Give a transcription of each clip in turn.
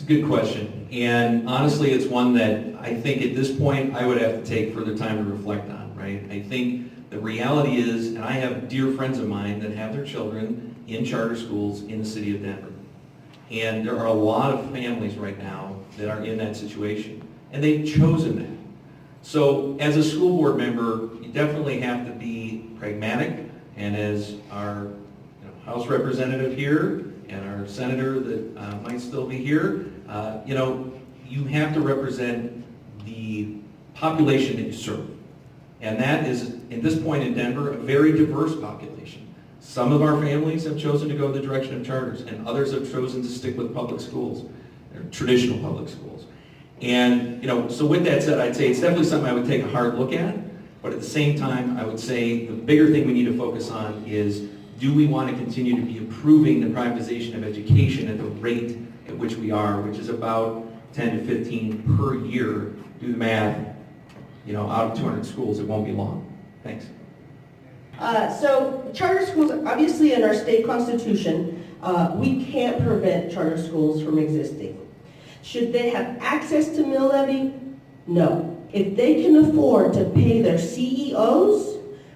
a good question, and honestly, it's one that I think at this point I would have to take further time to reflect on, right? I think the reality is, and I have dear friends of mine that have their children in charter schools in the city of Denver. And there are a lot of families right now that are in that situation, and they've chosen that. So as a school board member, you definitely have to be pragmatic, and as our House representative here and our senator that might still be here, you have to represent the population that you serve. And that is, at this point in Denver, a very diverse population. Some of our families have chosen to go the direction of charters, and others have chosen to stick with public schools, or traditional public schools. And, so with that said, I'd say it's definitely something I would take a hard look at, but at the same time, I would say the bigger thing we need to focus on is, do we want to continue to be improving the privatization of education at the rate at which we are, which is about 10 to 15 per year? Do the math, out of 200 schools, it won't be long. Thanks. So charter schools, obviously in our state constitution, we can't prevent charter schools from existing. Should they have access to mill levy? No. If they can afford to pay their CEOs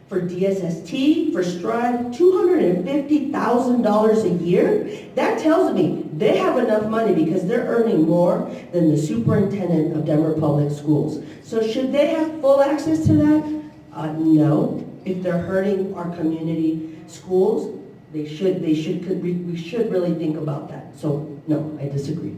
for DSST, for Strive, $250,000 a year, that tells me they have enough money because they're earning more than the superintendent of Denver Public Schools. So should they have full access to that? No. If they're hurting our community schools, we should really think about that. So no, I disagree.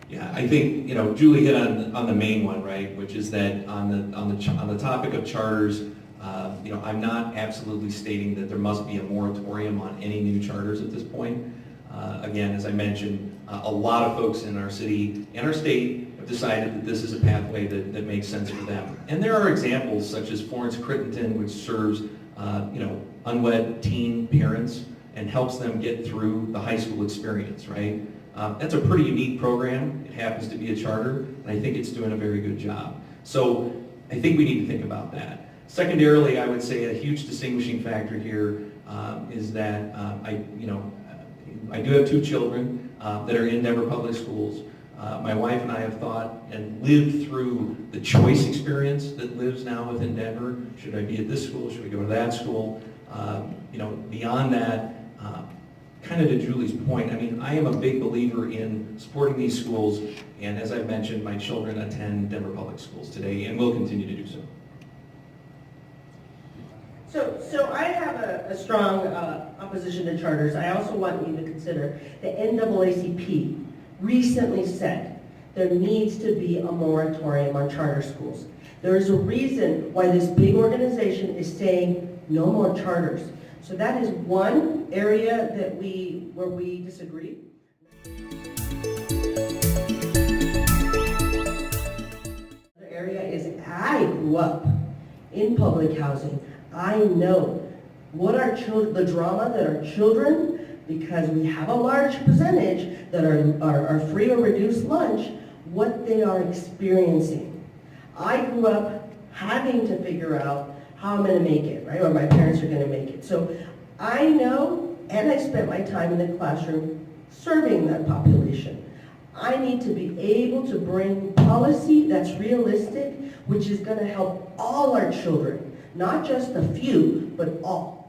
Yeah, I think Julie hit on the main one, right? Which is that on the topic of charters, I'm not absolutely stating that there must be a moratorium on any new charters at this point. Again, as I mentioned, a lot of folks in our city and our state have decided that this is a pathway that makes sense for them. And there are examples such as Florence Crittenton, which serves unwed teen parents and helps them get through the high school experience, right? That's a pretty unique program. It happens to be a charter, and I think it's doing a very good job. So I think we need to think about that. Secondarily, I would say a huge distinguishing factor here is that I do have two children that are in Denver Public Schools. My wife and I have thought and lived through the choice experience that lives now within Denver. Should I be at this school? Should we go to that school? Beyond that, kind of to Julie's point, I am a big believer in supporting these schools, and as I've mentioned, my children attend Denver Public Schools today and will continue to do so. So I have a strong opposition to charters. I also want you to consider the NAACP recently said there needs to be a moratorium on charter schools. There is a reason why this big organization is saying no more charters. So that is one area where we disagree. The area is I grew up in public housing. I know what the drama that our children, because we have a large percentage that are free or reduced lunch, what they are experiencing. I grew up having to figure out how I'm going to make it, right? Or my parents are going to make it. So I know, and I spent my time in the classroom serving that population. I need to be able to bring policy that's realistic, which is going to help all our children, not just a few, but all.